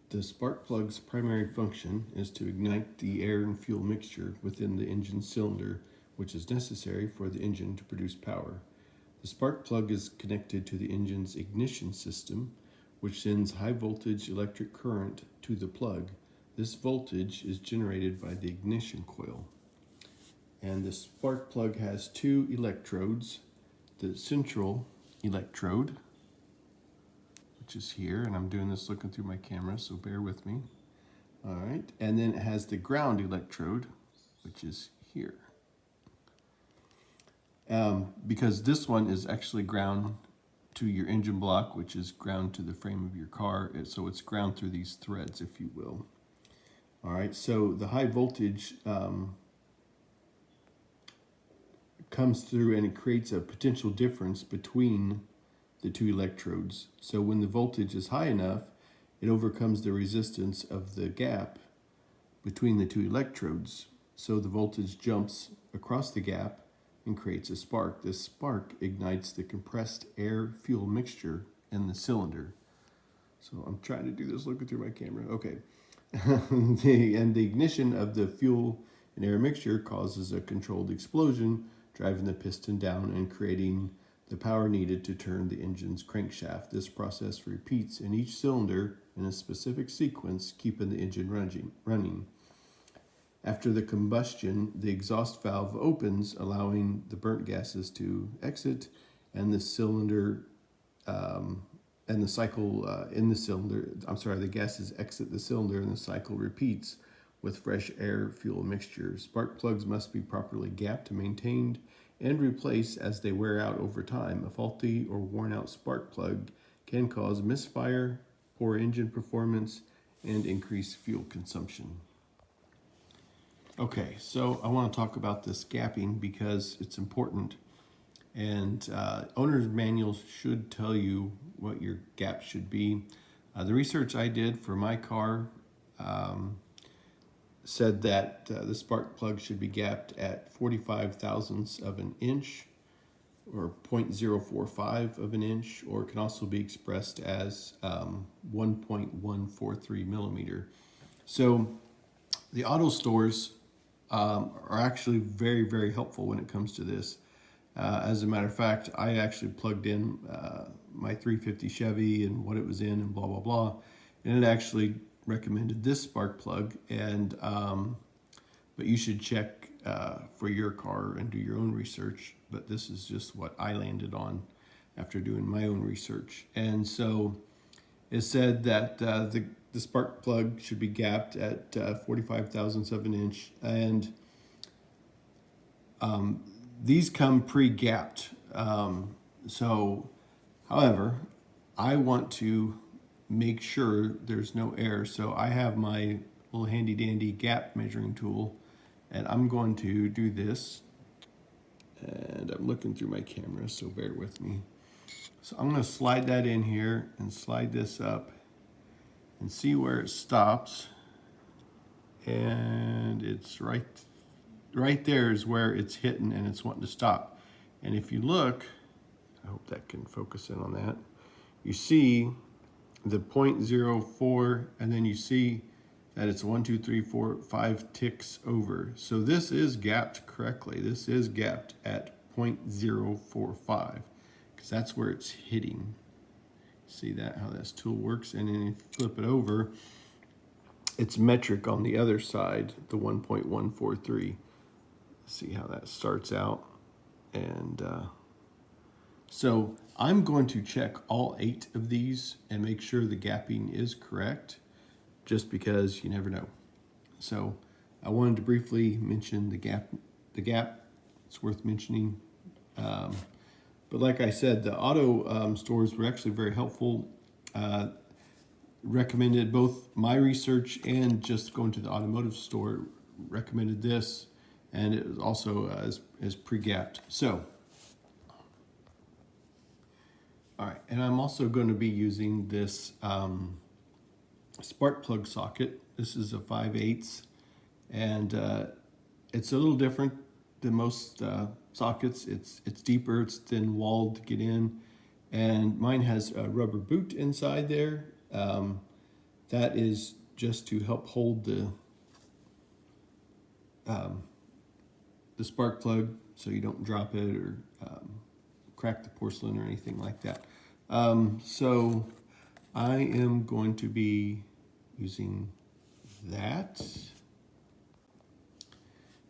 The spark plug's primary function is to ignite the air and fuel mixture within the engine cylinder, which is necessary for the engine to produce power. The spark plug is connected to the engine's ignition system, which sends high voltage electric current to the plug. This voltage is generated by the ignition coil. And the spark plug has two electrodes. The central electrode, which is here, and I'm doing this looking through my camera, so bear with me. All right, and then it has the ground electrode, which is here. Because this one is actually ground to your engine block, which is ground to the frame of your car, so it's ground through these threads, if you will. All right, so the high voltage comes through and it creates a potential difference between the two electrodes. So when the voltage is high enough, it overcomes the resistance of the gap between the two electrodes. So the voltage jumps across the gap and creates a spark. This spark ignites the compressed air fuel mixture in the cylinder. So I'm trying to do this looking through my camera. Okay. The ignition of the fuel and air mixture causes a controlled explosion, driving the piston down and creating the power needed to turn the engine's crankshaft. This process repeats in each cylinder in a specific sequence, keeping the engine running. After the combustion, the exhaust valve opens, allowing the burnt gases to exit, and the cylinder and the cycle in the cylinder, the gases exit the cylinder and the cycle repeats with fresh air fuel mixture. Spark plugs must be properly gapped, maintained, and replaced as they wear out over time. A faulty or worn out spark plug can cause misfire, poor engine performance, and increased fuel consumption. Okay, so I want to talk about this gapping because it's important. And owner's manuals should tell you what your gap should be. The research I did for my car said that the spark plug should be gapped at 45 thousandths of an inch or 0.045 of an inch, or it can also be expressed as 1.143 millimeter. So the auto stores are actually very, very helpful when it comes to this. As a matter of fact, I actually plugged in my 350 Chevy and what it was in and blah, blah, blah. And it actually recommended this spark plug. And but you should check for your car and do your own research. But this is just what I landed on after doing my own research. And so it said that the spark plug should be gapped at 45 thousandths of an inch. And these come pre-gapped. However, I want to make sure there's no error. So I have my little handy dandy gap measuring tool, and I'm going to do this. And I'm looking through my camera, so bear with me. So I'm going to slide that in here and slide this up and see where it stops. And it's right there is where it's hitting and it's wanting to stop. And if you look, I hope that can focus in on that. You see the 0.04, and then you see that it's 1, 2, 3, 4, 5 ticks over. So this is gapped correctly. This is gapped at 0.045 because that's where it's hitting. See that, how this tool works? And then if you flip it over, it's metric on the other side, the 1.143. See how that starts out. And so I'm going to check all 8 of these and make sure the gapping is correct, just because you never know. So I wanted to briefly mention the gap. It's worth mentioning. But like I said, the auto stores were actually very helpful. Recommended both my research and just going to the automotive store, recommended this. And it was also as pre-gapped. So, all right, and I'm also going to be using this spark plug socket. This is a 5/8, and it's a little different than most sockets. It's deeper, it's thin walled to get in, and mine has a rubber boot inside there. That is just to help hold the spark plug so you don't drop it or crack the porcelain or anything like that. So I am going to be using that.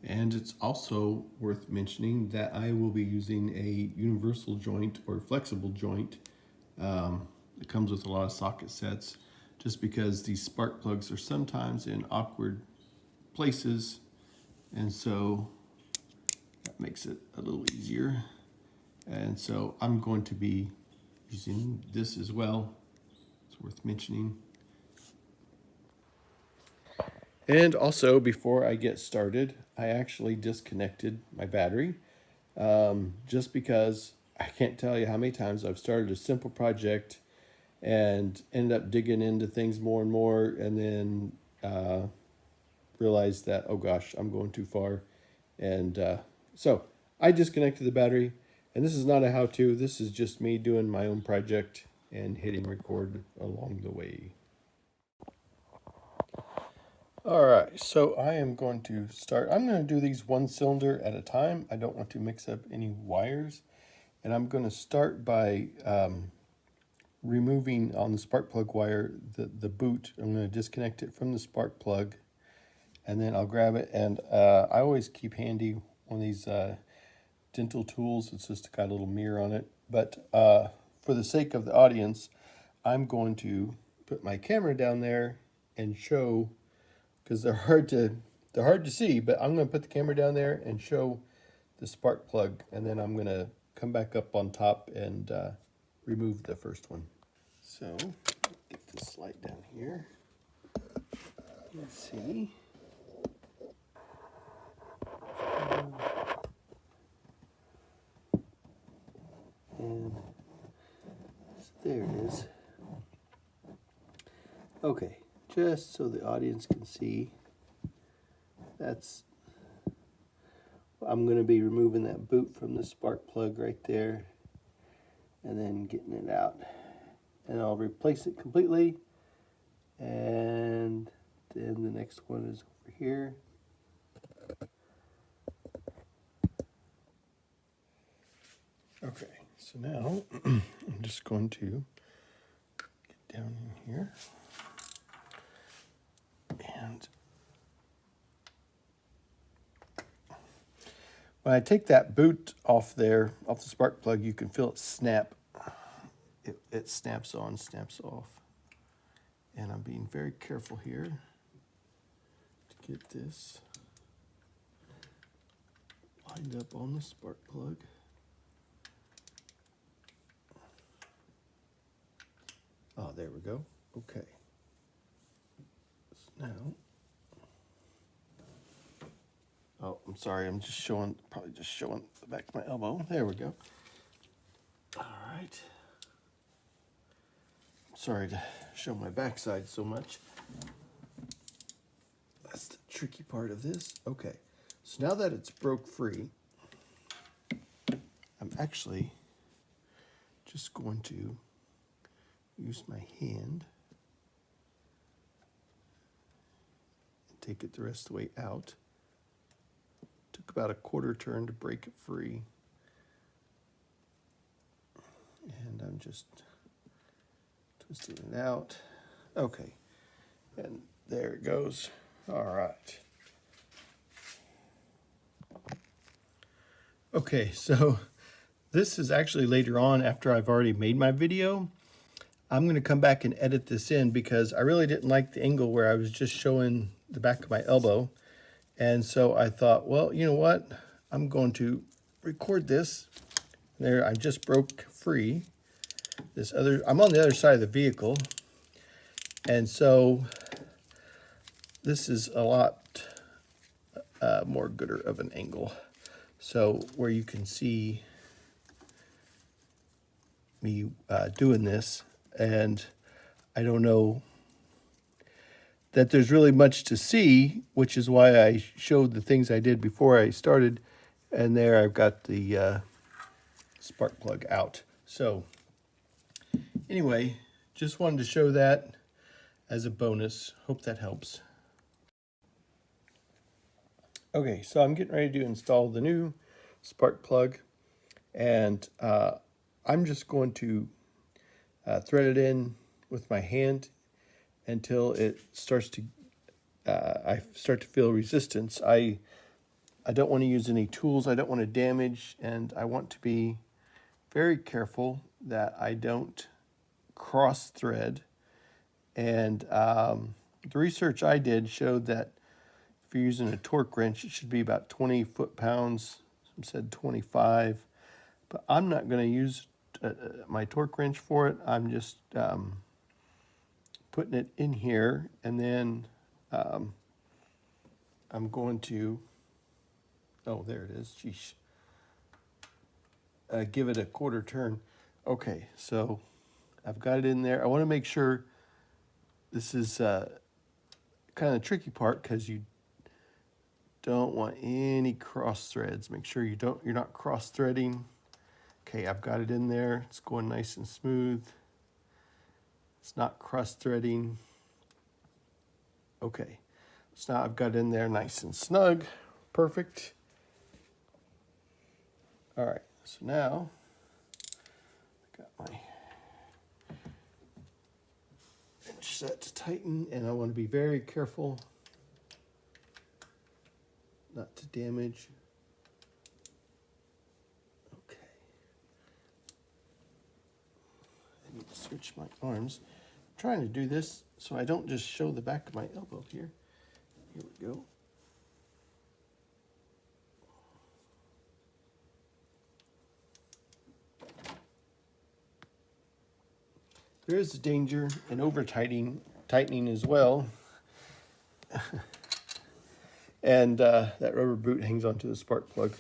And it's also worth mentioning that I will be using a universal joint or flexible joint. It comes with a lot of socket sets just because these spark plugs are sometimes in awkward places, and so that makes it a little easier. And so I'm going to be using this as well. It's worth mentioning. And also, before I get started, I actually disconnected my battery just because I can't tell you how many times I've started a simple project and ended up digging into things more and more, and then realized that, oh gosh, I'm going too far. And so I disconnected the battery, and this is not a how-to. This is just me doing my own project and hitting record along the way. All right, so I am going to start. I'm going to do these one cylinder at a time. I don't want to mix up any wires. And I'm going to start by removing on the spark plug wire the boot. I'm going to disconnect it from the spark plug, and then I'll grab it. And I always keep handy one of these dental tools. It's just got a little mirror on it. But for the sake of the audience, I'm going to put my camera down there and show, because they're hard to see, but I'm going to put the camera down there and show the spark plug, and then I'm going to come back up on top and remove the first one. So get this light down here. Let's see. And so there it is. Okay, just so the audience can see, I'm going to be removing that boot from the spark plug right there and then getting it out. And I'll replace it completely. And then the next one is over here. Okay, so now I'm just going to get down in here and when I take that boot off there, off the spark plug, you can feel it snap. It snaps on, snaps off. And I'm being very careful here to get this lined up on the spark plug. Oh, there we go. Okay. So now, oh, I'm sorry, I'm just showing, probably just showing the back of my elbow. There we go. All right. Sorry to show my backside so much. That's the tricky part of this. Okay, so now that it's broke free, I'm actually just going to use my hand and take it the rest of the way out. Took about a quarter turn to break it free. And I'm just twisting it out. Okay, and there it goes. All right. Okay, so this is actually later on after I've already made my video. I'm going to come back and edit this in because I really didn't like the angle where I was just showing the back of my elbow. And so I thought, well, you know what? I'm going to record this. There, I just broke free. I'm on the other side of the vehicle. And so this is a lot more gooder of an angle. So where you can see me doing this, and I don't know that there's really much to see, which is why I showed the things I did before I started. And there I've got the spark plug out. So anyway, just wanted to show that. as a bonus. Hope that helps. Okay, so I'm getting ready to install the new spark plug, and I'm just going to thread it in with my hand until it starts to I start to feel resistance. I don't want to use any tools. I don't want to damage, and I want to be very careful that I don't cross thread. And the research I did showed that if you're using a torque wrench, it should be about 20 foot-pounds. Some said 25, but I'm not going to use my torque wrench for it. I'm just putting it in here, and then I'm going to, oh, there it is, sheesh, give it a quarter turn. Okay, so I've got it in there. I want to make sure, this is kind of the tricky part because you don't want any cross threads. Make sure you're not cross threading. Okay, I've got it in there. It's going nice and smooth. It's not cross threading. Okay, so now I've got it in there nice and snug. Perfect. All right, so now I got my wrench set to tighten, and I want to be very careful not to damage. Okay. I need to switch my arms. I'm trying to do this so I don't just show the back of my elbow here. Here we go. There is a danger in tightening as well. And that rubber boot hangs onto the spark plug.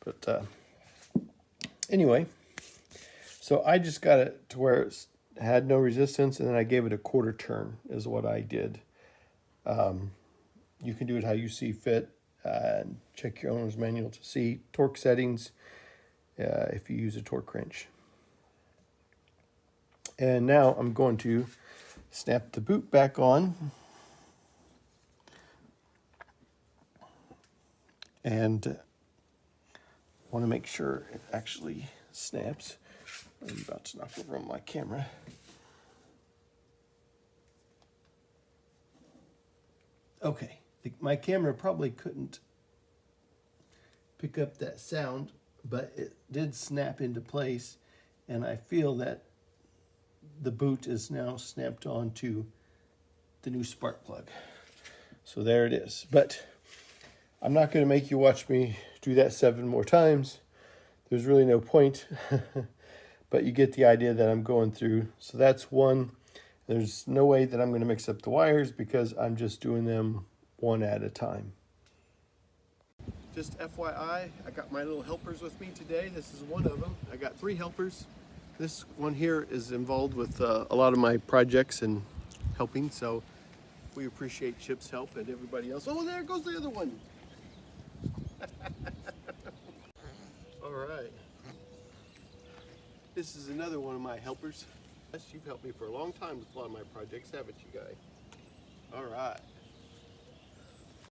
But anyway, so I just got it to where it had no resistance, and then I gave it a quarter turn is what I did. You can do it how you see fit. Check your owner's manual to see torque settings if you use a torque wrench. And now I'm going to snap the boot back on. And want to make sure it actually snaps. I'm about to knock over on my camera. Okay, my camera probably couldn't pick up that sound, but it did snap into place, and I feel that the boot is now snapped onto the new spark plug. So there it is. But I'm not going to make you watch me do that 7 more times. There's really no point. But you get the idea that I'm going through. So that's one. There's no way that I'm going to mix up the wires because I'm just doing them one at a time. Just FYI, I got my little helpers with me today. This is one of them. I got 3 helpers. This one here is involved with a lot of my projects and helping, so we appreciate Chip's help and everybody else. Oh, there goes the other one. All right. This is another one of my helpers. Yes, you've helped me for a long time with a lot of my projects, haven't you, guys? All right.